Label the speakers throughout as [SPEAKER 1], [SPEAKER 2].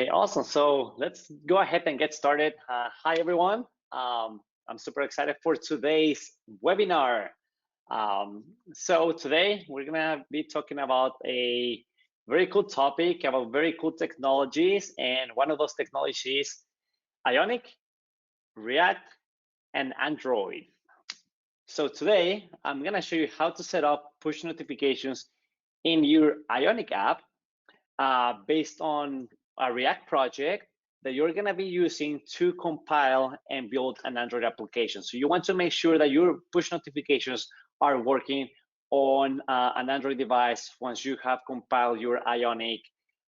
[SPEAKER 1] Okay, awesome. So let's go ahead and get started. Hi, everyone. I'm super excited for today's webinar. So today we're gonna be talking about a very cool topic about very cool technologies, and one of those technologies, Ionic, React, and Android. So today I'm gonna show you how to set up push notifications in your Ionic app based on a React project that you're going to be using to compile and build an Android application. So you want to make sure that your push notifications are working on an Android device once you have compiled your Ionic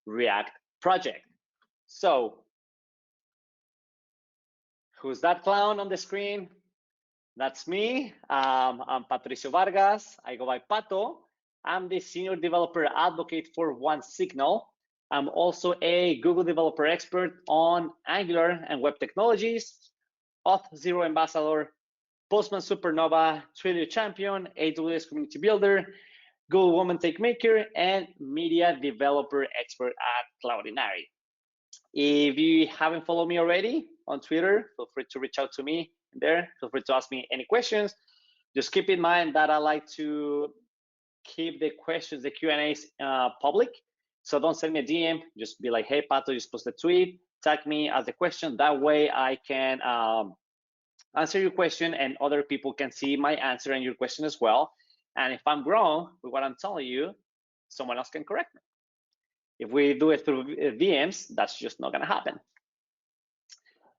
[SPEAKER 1] React project. So who's that clown on the screen? That's me. I'm Patricio Vargas. I go by Pato. I'm the Senior Developer Advocate for OneSignal. I'm also a Google Developer Expert on Angular and Web Technologies, Auth0 Ambassador, Postman Supernova, Twilio Champion, AWS Community Builder, Google Woman Take Maker, and Media Developer Expert at Cloudinary. If you haven't followed me already on Twitter, feel free to reach out to me there. Feel free to ask me any questions. Just keep in mind that I like to keep the questions, the Q&As public. So don't send me a DM. Just be like, hey, Pato, you supposed to tweet, tag me as a question. That way I can answer your question and other people can see my answer and your question as well. And if I'm wrong with what I'm telling you, someone else can correct me. If we do it through DMs, that's just not going to happen.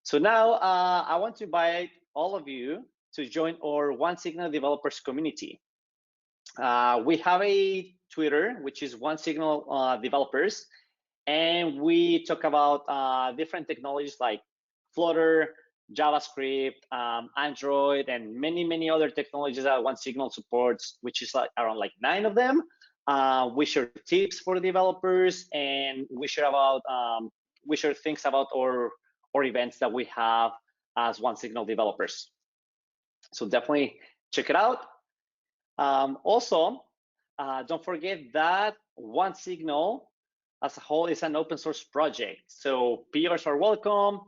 [SPEAKER 1] So now I want to invite all of you to join our OneSignal developers community. We have a Twitter, which is OneSignal developers, and we talk about different technologies like Flutter, JavaScript, Android, and many other technologies that OneSignal supports, which is like around like 9 of them. We share tips for the developers, and we share things about our events that we have as OneSignal developers. So definitely check it out. Also, don't forget that OneSignal as a whole is an open source project. So PRs are welcome,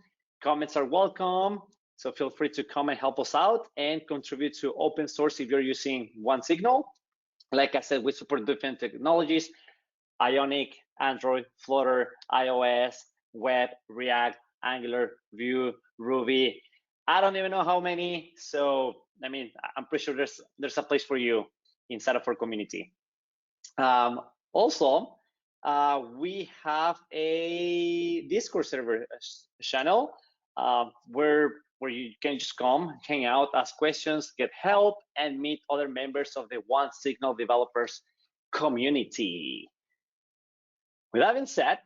[SPEAKER 1] comments are welcome. So feel free to come and help us out and contribute to open source if you're using OneSignal. Like I said, we support different technologies: Ionic, Android, Flutter, iOS, Web, React, Angular, Vue, Ruby. I don't even know how many. So, I mean, I'm pretty sure there's a place for you inside of our community. Also, we have a Discord server channel where you can just come, hang out, ask questions, get help, and meet other members of the OneSignal developers community. With that being said,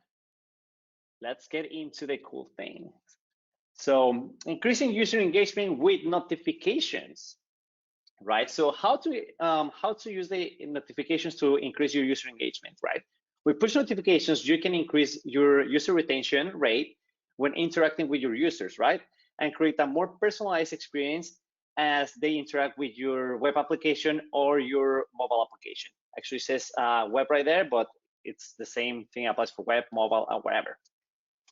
[SPEAKER 1] let's get into the cool things. So increasing user engagement with notifications, right? So how to use the notifications to increase your user engagement, right? With push notifications, you can increase your user retention rate when interacting with your users, right? And create a more personalized experience as they interact with your web application or your mobile application. Actually says web right there, but it's the same thing applies for web, mobile, or whatever.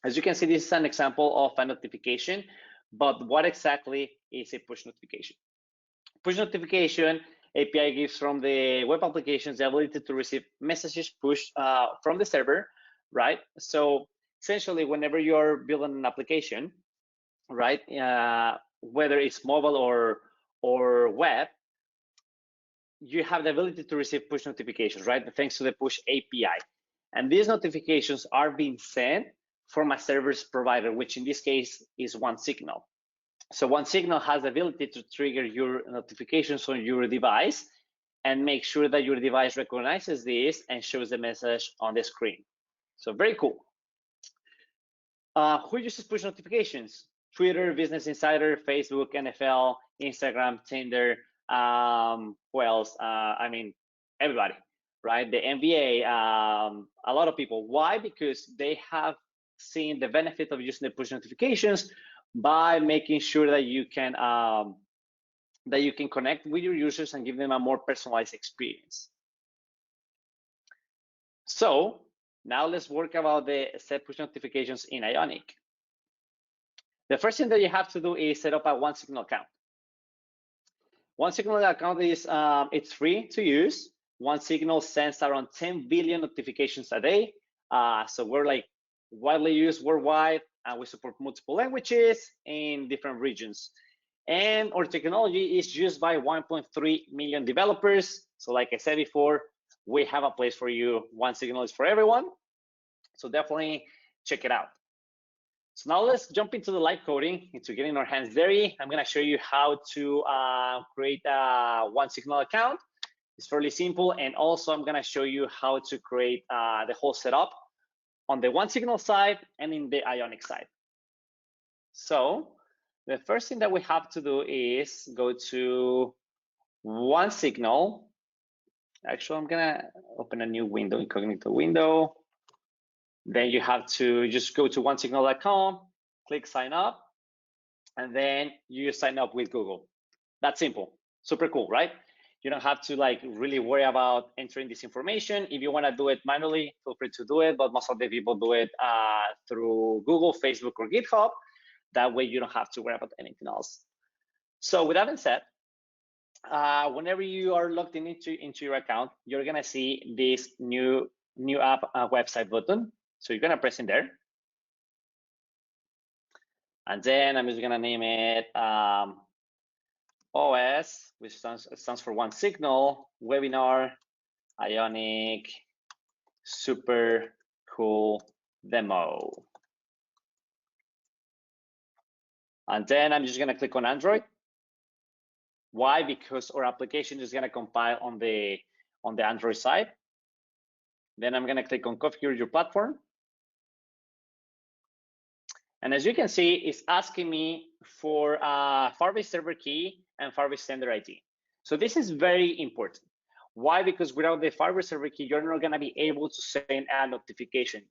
[SPEAKER 1] As you can see, this is an example of a notification, but what exactly is a push notification? Push notification API gives from the web applications the ability to receive messages pushed from the server, right? So essentially, whenever you're building an application, right, whether it's mobile or web, you have the ability to receive push notifications, right? Thanks to the push API. And these notifications are being sent from a service provider, which in this case is OneSignal. So OneSignal has the ability to trigger your notifications on your device and make sure that your device recognizes this and shows the message on the screen. So very cool. Who uses push notifications? Twitter, Business Insider, Facebook, NFL, Instagram, Tinder, who else? I mean, everybody, right? The NBA, a lot of people. Why? Because they have seen the benefit of using the push notifications by making sure that you can connect with your users and give them a more personalized experience. So Now let's work about the set push notifications in Ionic. The first thing that you have to do is set up a OneSignal account. OneSignal account is it's free to use. OneSignal sends around 10 billion notifications a day. So we're like widely used worldwide, and we support multiple languages in different regions. And our technology is used by 1.3 million developers. So like I said before, we have a place for you. OneSignal is for everyone. So definitely check it out. So now let's jump into the live coding, into getting our hands dirty. I'm gonna show you how to create a OneSignal account. It's fairly simple. And also I'm gonna show you how to create the whole setup on the OneSignal side and in the Ionic side. So the first thing that we have to do is go to OneSignal. Actually, I'm gonna open a new window, incognito window. Then you have to just go to onesignal.com, click sign up, and then you sign up with Google. That's simple, super cool, right? You don't have to like really worry about entering this information. If you want to do it manually, feel free to do it, but most of the people do it through Google, Facebook, or GitHub. That way you don't have to worry about anything else. So with that being said, whenever you are logged into your account, you're gonna see this new app website button. So you're gonna press in there. And then I'm just gonna name it OS, which stands for OneSignal, Webinar, Ionic, Super Cool Demo. And then I'm just gonna click on Android. Why? Because our application is gonna compile on the Android side. Then I'm gonna click on configure your platform. And as you can see, it's asking me for Firebase server key and Firebase sender ID. So this is very important. Why? Because without the Firebase server key, you're not gonna be able to send a notification.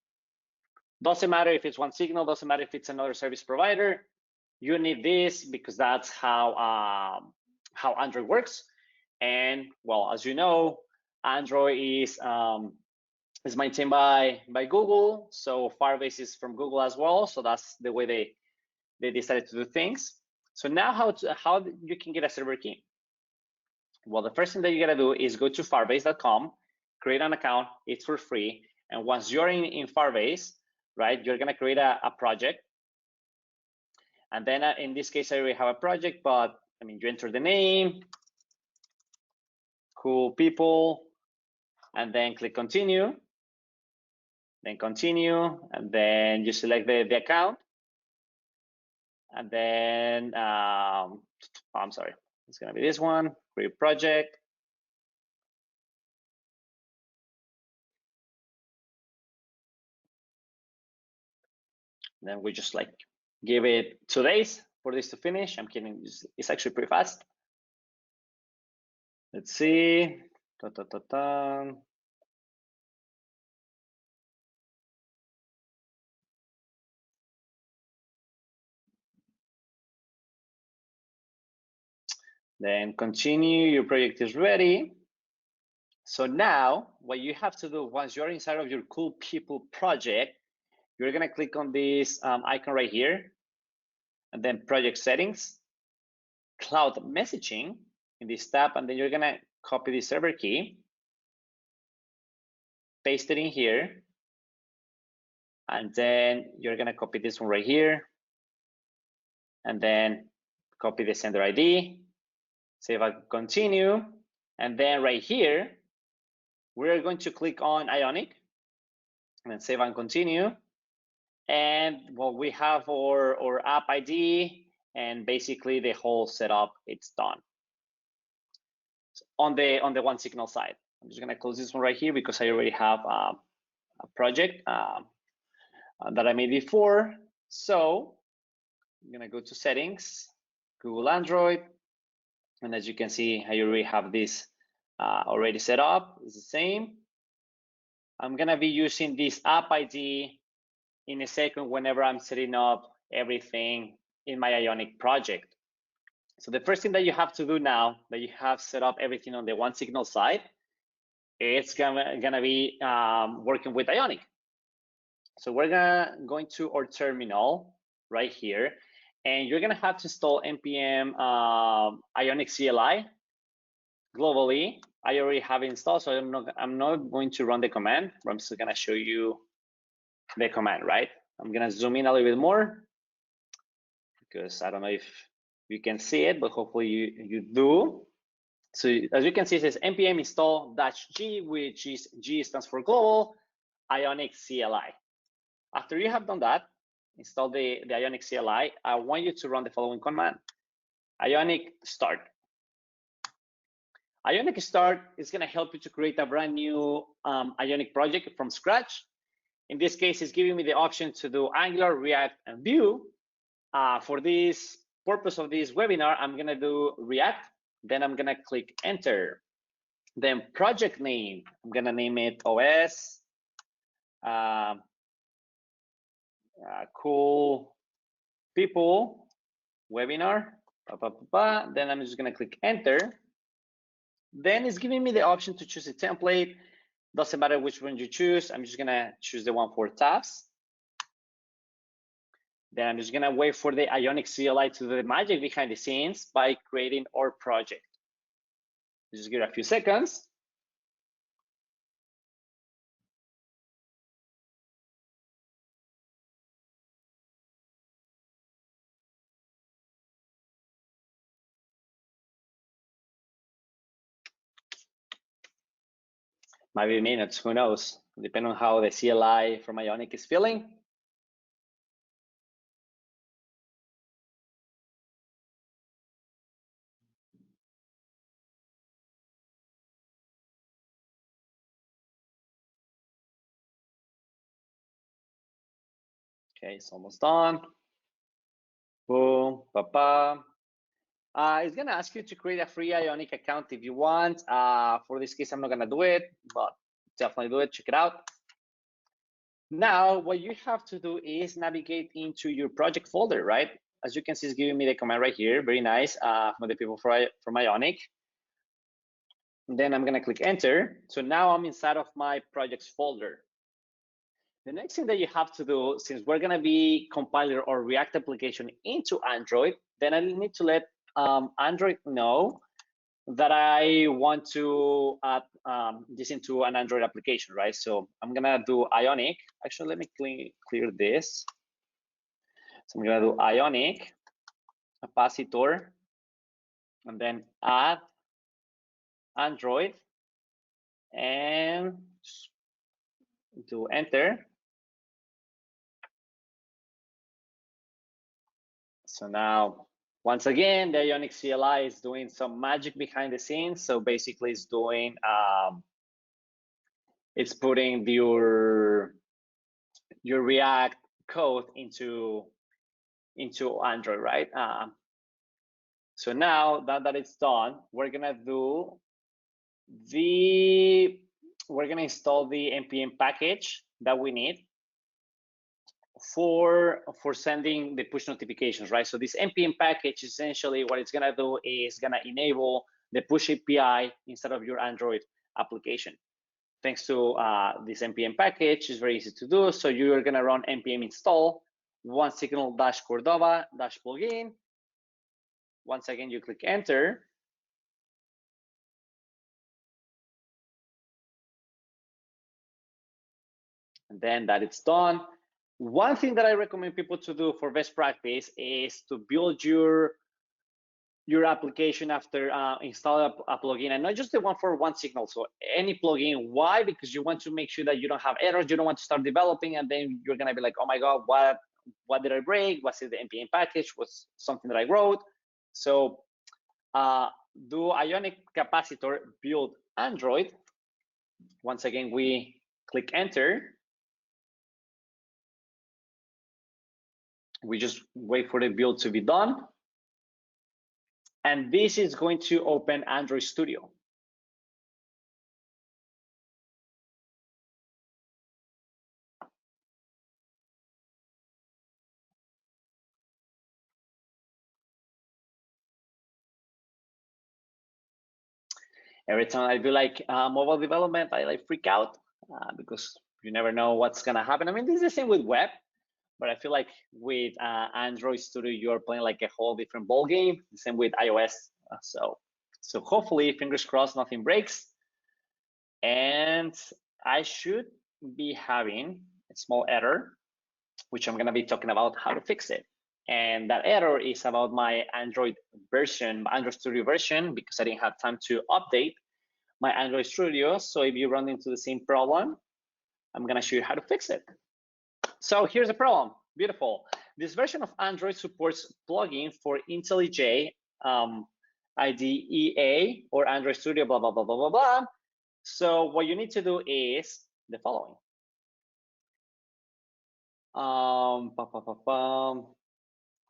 [SPEAKER 1] Doesn't matter if it's OneSignal, doesn't matter if it's another service provider, you need this because that's how Android works. And well, as you know, Android is maintained by Google, so Firebase is from Google as well. So that's the way they decided to do things. So now how you can get a server key? Well, the first thing that you gotta do is go to firebase.com, create an account. It's for free, and once you're in Firebase, right, you're gonna create a project. And then in this case, I already have a project, but I mean, you enter the name, cool people, and then click continue. Then continue, and then you select the account. And then, I'm sorry, it's gonna be this one, create project. Then we just like give it 2 days for this to finish. I'm kidding, it's actually pretty fast. Let's see, Then continue, your project is ready. So now what you have to do once you're inside of your cool people project, you're gonna click on this icon right here, and then project settings, cloud messaging in this tab, and then you're gonna copy the server key, paste it in here, and then you're gonna copy this one right here, and then copy the sender ID, save and continue, and then right here, we're going to click on Ionic, and then save and continue. And well, we have our app ID, and basically the whole setup, it's done. On the OneSignal side, I'm just gonna close this one right here because I already have a project that I made before. So I'm gonna go to settings, Google Android, and as you can see, I already have this already set up. It's the same. I'm gonna be using this app ID in a second whenever I'm setting up everything in my Ionic project. So the first thing that you have to do now that you have set up everything on the OneSignal side, it's gonna be working with Ionic. So we're going to our terminal right here, and you're gonna have to install npm Ionic CLI globally. I already have it installed, so I'm not going to run the command. I'm just gonna show you the command, right? I'm gonna zoom in a little bit more because I don't know if you can see it, but hopefully you do. So as you can see, it says npm install -g, which is G stands for global, Ionic CLI. After you have done that, install the Ionic CLI, I want you to run the following command: Ionic start. Ionic start is going to help you to create a brand new Ionic project from scratch. In this case, it's giving me the option to do Angular, React, and Vue. For this purpose of this webinar, I'm going to do React. Then I'm going to click enter. Then project name, I'm going to name it OS. Cool people webinar. Then I'm just going to click enter. Then it's giving me the option to choose a template. Doesn't matter which one you choose. I'm just gonna choose the one for tabs. Then I'm just gonna wait for the Ionic CLI to do the magic behind the scenes by creating our project. Just give it a few seconds. Maybe minutes, who knows? Depending on how the CLI from Ionic is feeling. Okay, it's almost done. Boom, papa. It's gonna ask you to create a free Ionic account if you want. For this case, I'm not gonna do it, but definitely do it, check it out. Now, what you have to do is navigate into your project folder, right? As you can see, it's giving me the command right here, very nice, from the people from Ionic. And then I'm gonna click enter. So now I'm inside of my projects folder. The next thing that you have to do, since we're gonna be compiling our React application into Android, then I need to let Android know that I want to add this into an Android application, right? So I'm gonna do Ionic. Actually, let me clear this. So I'm gonna do Ionic capacitor, and then add Android, and do enter. So now, once again, the Ionic CLI is doing some magic behind the scenes. So basically, it's doing it's putting your React code into Android, right? So now that it's done, we're gonna install the npm package that we need for sending the push notifications, right? So this npm package, essentially what it's gonna do is gonna enable the push API inside of your Android application. Thanks to this npm package, it's very easy to do. So you're gonna run npm install OneSignal -Cordova -plugin. Once again, you click enter. And then that it's done. One thing that I recommend people to do for best practice is to build your application after install a plugin, and not just the one for OneSignal. So any plugin. Why? Because you want to make sure that you don't have errors. You don't want to start developing and then you're gonna be like, oh my god, what did I break? Was it the npm package? Was something that I wrote? So do Ionic capacitor build Android. Once again, we click enter. We just wait for the build to be done. And this is going to open Android Studio. Every time I do like mobile development, I like freak out because You never know what's gonna happen. I mean, this is the same with web, but I feel like with Android Studio, you're playing like a whole different ball game. The same with iOS. So hopefully, fingers crossed, nothing breaks. And I should be having a small error, which I'm gonna be talking about how to fix it. And that error is about my Android version, Android Studio version, because I didn't have time to update my Android Studio. So if you run into the same problem, I'm gonna show you how to fix it. So here's the problem. Beautiful. This version of Android supports plugin for IntelliJ, IDEA, or Android Studio, blah, blah, blah, blah, blah, blah. So what you need to do is the following.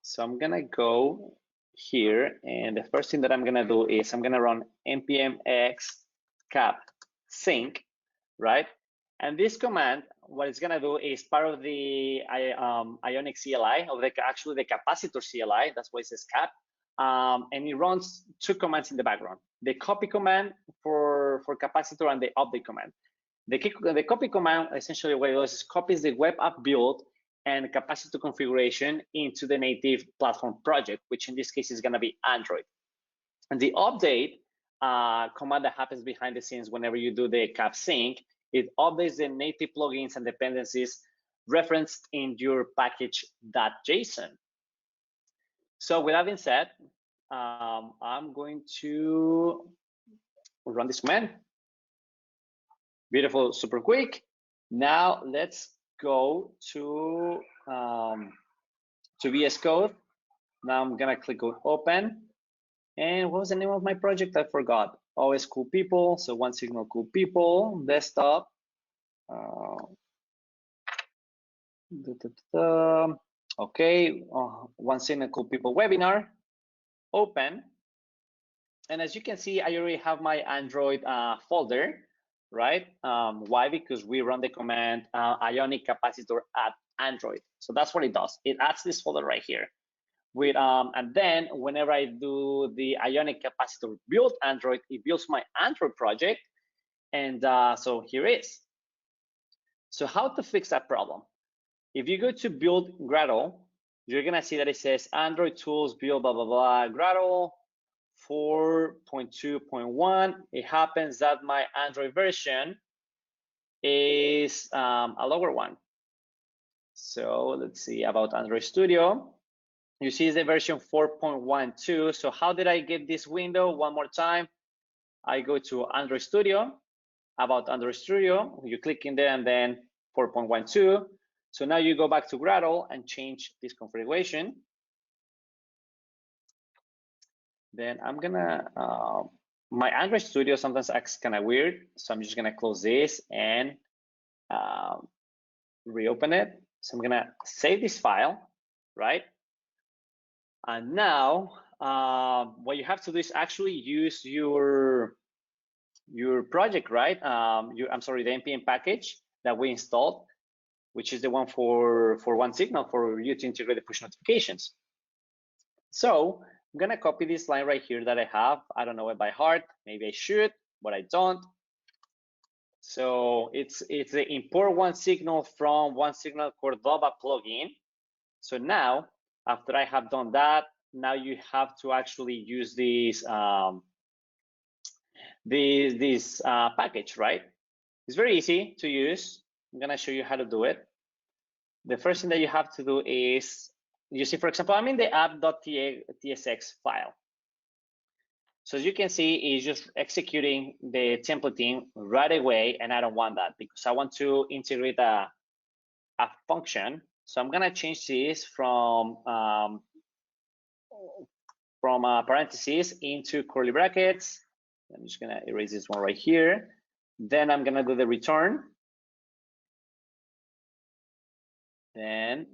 [SPEAKER 1] So I'm gonna go here, and the first thing that I'm gonna do is I'm gonna run npm x cap sync, right? And this command, what it's gonna do is part of the Ionic CLI, or actually the capacitor CLI, that's why it says cap, and it runs two commands in the background: the copy command for capacitor and the update command. The copy command, essentially what it does is copies the web app build and capacitor configuration into the native platform project, which in this case is gonna be Android. And the update command that happens behind the scenes whenever you do the cap sync, it updates the native plugins and dependencies referenced in your package.json. So with that being said, I'm going to run this command. Beautiful, super quick. Now let's go to VS Code. Now I'm gonna click on open. And what was the name of my project? I forgot. Always cool people. So OneSignal cool people, desktop. Okay, OneSignal cool people webinar, open. And as you can see, I already have my Android folder, right? Why? Because we run the command Ionic capacitor add Android. So that's what it does. It adds this folder right here. With and then whenever I do the Ionic capacitor build Android, it builds my Android project. And so here is. So how to fix that problem? If you go to build Gradle, you're gonna see that it says Android tools build blah blah blah Gradle 4.2.1. It happens that my Android version is a lower one. So let's see about Android Studio. You see the version 4.12. So how did I get this window? One more time. I go to Android Studio, about Android Studio. You click in there and then 4.12. So now you go back to Gradle and change this configuration. Then I'm gonna, my Android Studio sometimes acts kind of weird. So I'm just gonna close this and reopen it. So I'm gonna save this file, right? And now what you have to do is actually use your project, right? I'm sorry, the npm package that we installed, which is the one for OneSignal for you to integrate the push notifications. So I'm gonna copy this line right here that I have. I don't know it by heart. Maybe I should, but I don't. So it's the import OneSignal from OneSignal Cordova plugin. So now, after I have done that, now you have to actually use this package, right? It's very easy to use. I'm gonna show you how to do it. The first thing that you have to do is, you see, for example, I'm in the app.tsx file. So as you can see, it's just executing the templating right away, and I don't want that because I want to integrate a function. So I'm gonna change this from parentheses into curly brackets. I'm just gonna erase this one right here. Then I'm gonna do the return. Then,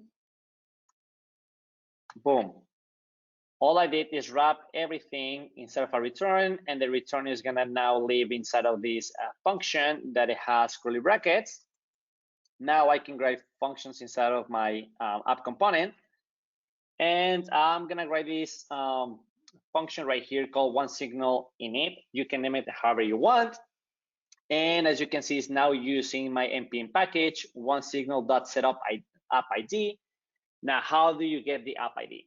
[SPEAKER 1] boom. All I did is wrap everything inside of a return, and the return is gonna now live inside of this function that it has curly brackets. Now I can write functions inside of my app component, and I'm gonna write this function right here called OneSignal init. You can name it however you want. And as you can see, it's now using my npm package, OneSignal.setup app ID. Now, how do you get the app ID?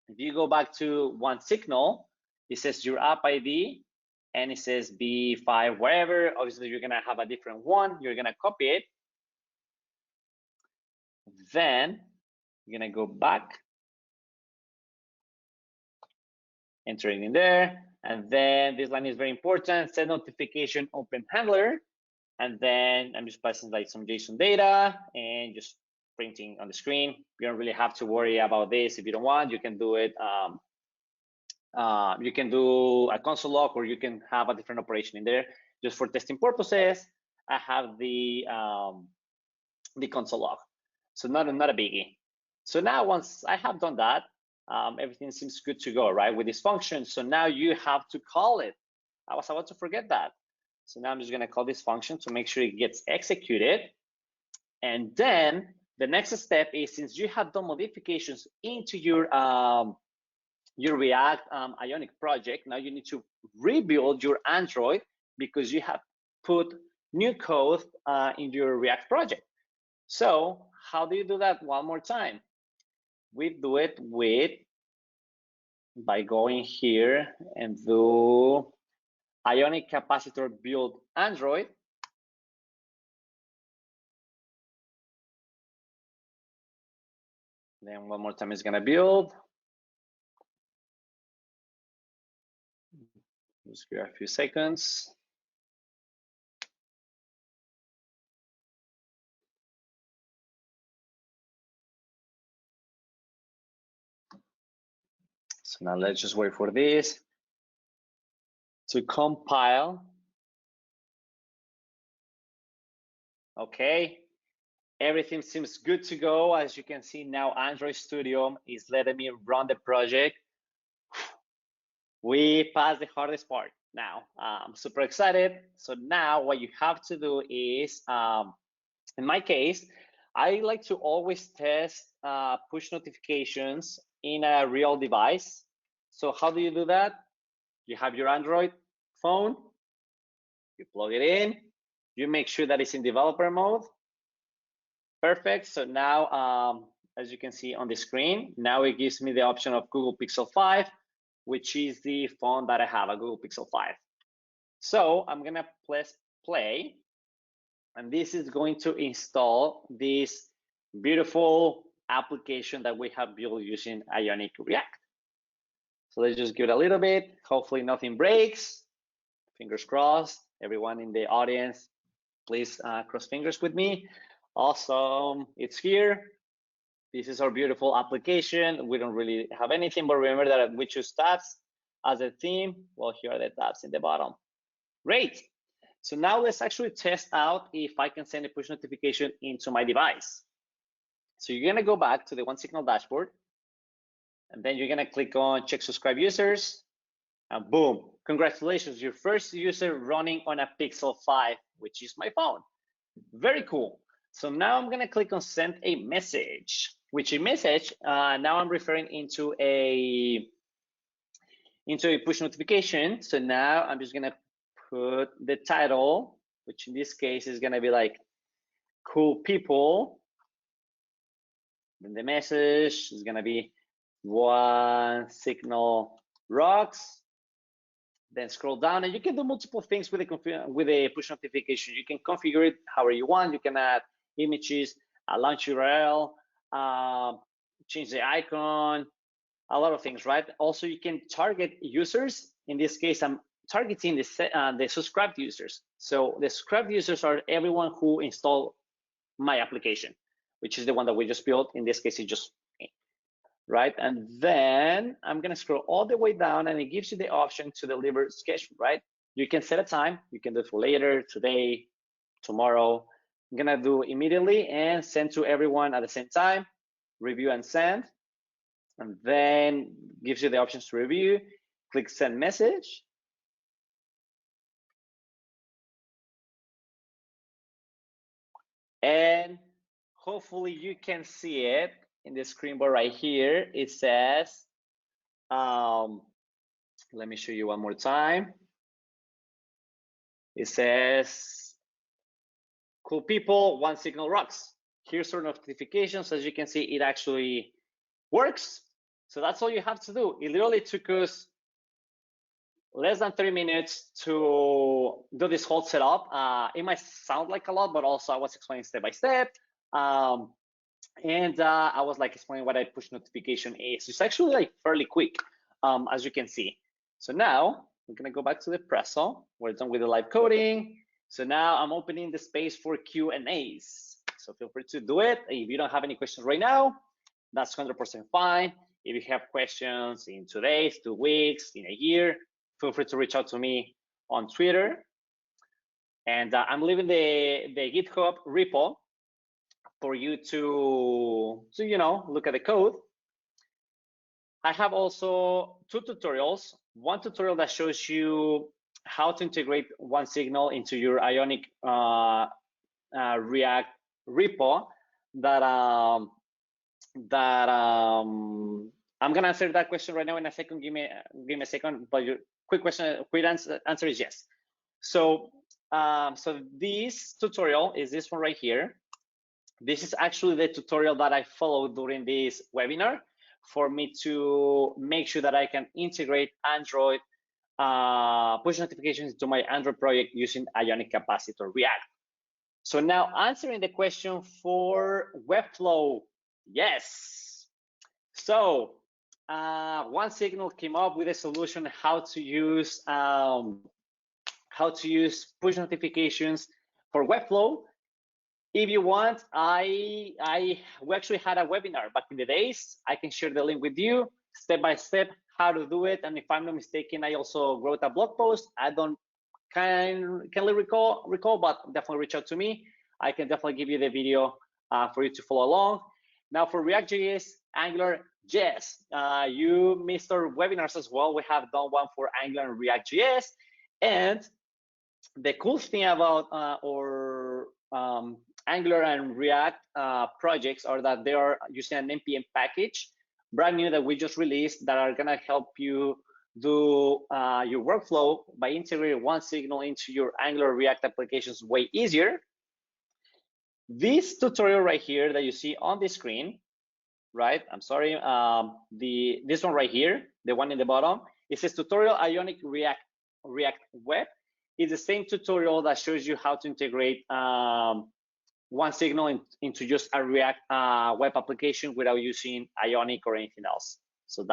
[SPEAKER 1] If you go back to OneSignal, it says your app ID, and it says B5 wherever. Obviously, you're gonna have a different one. You're gonna copy it. Then you're gonna go back, enter it in there, and then this line is very important. Set notification open handler, and then I'm just passing like some JSON data and just printing on the screen. You don't really have to worry about this. If you don't want, you can do it. You can do a console log, or you can have a different operation in there. Just for testing purposes, I have the console log. So not a biggie. So now once I have done that, everything seems good to go, right, with this function. So now you have to call it. I was about to forget that. So now I'm just gonna call this function to make sure it gets executed. And then the next step is, since you have done modifications into your React Ionic project, now you need to rebuild your Android because you have put new code in your React project. So how do you do that one more time? We do it by going here and do Ionic capacitor build Android. Then one more time it's gonna build. Just give a few seconds. So now let's just wait for this to compile. Okay, everything seems good to go. As you can see now, Android Studio is letting me run the project. We passed the hardest part. Now I'm super excited. So now what you have to do is, in my case, I like to always test push notifications in a real device. So how do you do that? You have your Android phone, you plug it in, you make sure that it's in developer mode. Perfect. So now, as you can see on the screen, now it gives me the option of Google Pixel 5, which is the phone that I have, a Google Pixel 5. So I'm gonna press play, and this is going to install this beautiful application that we have built using Ionic React. So let's just give it a little bit. Hopefully nothing breaks. Fingers crossed. Everyone in the audience, please cross fingers with me. Awesome, it's here. This is our beautiful application. We don't really have anything, but remember that we choose tabs as a theme. Well, here are the tabs in the bottom. Great. So now let's actually test out if I can send a push notification into my device. So you're gonna go back to the OneSignal dashboard, and then you're gonna click on check subscribe users, and boom, congratulations, your first user running on a Pixel 5, which is my phone. Very cool. So now I'm gonna click on send a message, which a message, now I'm referring into a push notification. So now I'm just gonna put the title, which in this case is gonna be like cool people. Then the message is gonna be OneSignal rocks. Then scroll down, and you can do multiple things with a push notification. You can configure it however you want. You can add images, a launch URL, change the icon, a lot of things, right? Also, you can target users. In this case, I'm targeting the subscribed users. So the subscribed users are everyone who installed my application, which is the one that we just built. In this case, it's just me, right? And then I'm gonna scroll all the way down, and it gives you the option to deliver schedule, right? You can set a time. You can do it for later, today, tomorrow. I'm gonna do immediately and send to everyone at the same time, review and send. And then gives you the options to review. Click send message. And hopefully you can see it in the screen bar right here. It says, let me show you one more time. It says, cool people, OneSignal rocks. Here's our notifications. As you can see, it actually works. So that's all you have to do. It literally took us less than 3 minutes to do this whole setup. It might sound like a lot, but also I was explaining step by step. And I was like explaining what a push notification is. It's actually like fairly quick, as you can see. So now we're gonna go back to the Presso. We're done with the live coding. So now I'm opening the space for Q&As. So feel free to do it. If you don't have any questions right now, that's 100% fine. If you have questions in 2 days, 2 weeks, in a year, feel free to reach out to me on Twitter. And I'm leaving the GitHub repo for you to look at the code. I have also 2 tutorials. One tutorial that shows you how to integrate OneSignal into your Ionic React repo that I'm gonna answer that question right now in a second. Give me a second, but your quick answer is yes. So so this tutorial is this one right here. This is actually the tutorial that I followed during this webinar for me to make sure that I can integrate Android push notifications to my Android project using Ionic Capacitor React. So now answering the question for Webflow, yes. So OneSignal came up with a solution how to use push notifications for Webflow. If you want, we actually had a webinar back in the days. I can share the link with you step by step how to do it. And if I'm not mistaken, I also wrote a blog post. I don't can't recall, but definitely reach out to me. I can definitely give you the video for you to follow along. Now for React.js, Angular, yes, you missed our webinars as well. We have done one for Angular and React.js. And the cool thing about our Angular and React projects are that they are using an NPM package, brand new that we just released, that are gonna help you do your workflow by integrating OneSignal into your Angular React applications way easier. This tutorial right here that you see on the screen, right? I'm sorry, this one right here, the one in the bottom, it says tutorial Ionic React Web. It's the same tutorial that shows you how to integrate OneSignal into just a React web application without using Ionic or anything else. So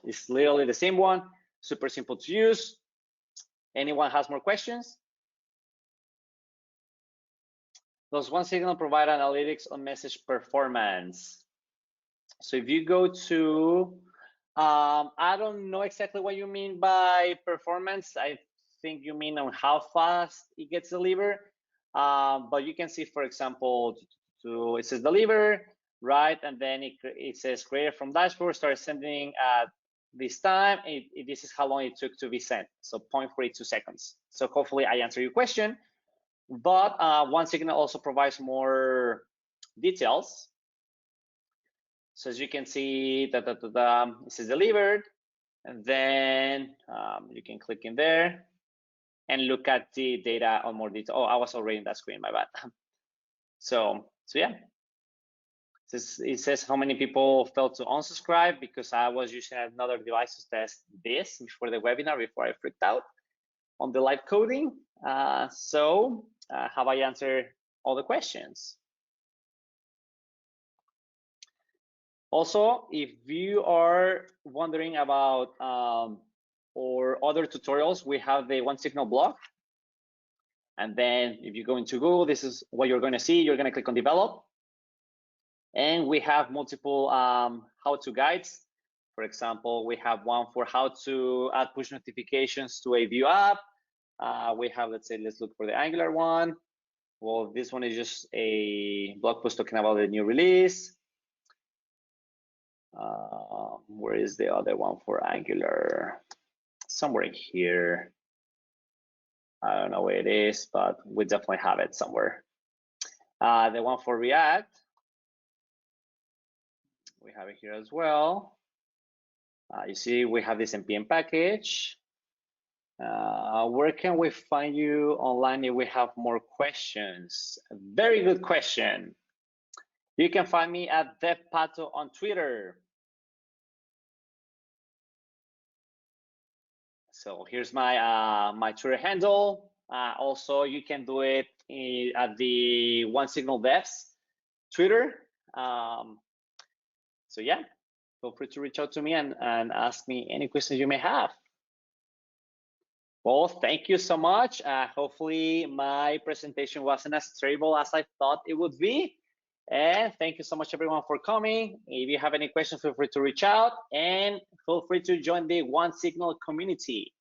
[SPEAKER 1] it's literally the same one, super simple to use. Anyone has more questions? Does OneSignal provide analytics on message performance? So if you go to, I don't know exactly what you mean by performance. I think you mean on how fast it gets delivered. But you can see, for example, it says deliver, right? And then it says created from dashboard, start sending at this time. This is how long it took to be sent. So 0.42 seconds. So hopefully I answer your question. But OneSignal also provides more details. So as you can see, it says delivered, and then you can click in there and look at the data on more detail. Oh, I was already in that screen, my bad. So yeah, it says how many people failed to unsubscribe because I was using another device to test this before the webinar, before I freaked out on the live coding. So have I answered all the questions? Also, if you are wondering about or other tutorials, we have the OneSignal blog. And then if you go into Google, this is what you're going to see. You're going to click on develop. And we have multiple how-to guides. For example, we have one for how to add push notifications to a Vue app. We have, let's look for the Angular one. Well, this one is just a blog post talking about the new release. Where is the other one for Angular? Somewhere in here. I don't know where it is, but we definitely have it somewhere. The one for React, we have it here as well. You see, we have this NPM package. Where can we find you online if we have more questions? Very good question. You can find me at DevPato on Twitter. So here's my my Twitter handle. Also, you can do it at the OneSignal Devs Twitter. So yeah, feel free to reach out to me and ask me any questions you may have. Well, thank you so much. Hopefully my presentation wasn't as terrible as I thought it would be. And thank you so much, everyone, for coming. If you have any questions, feel free to reach out and feel free to join the OneSignal community.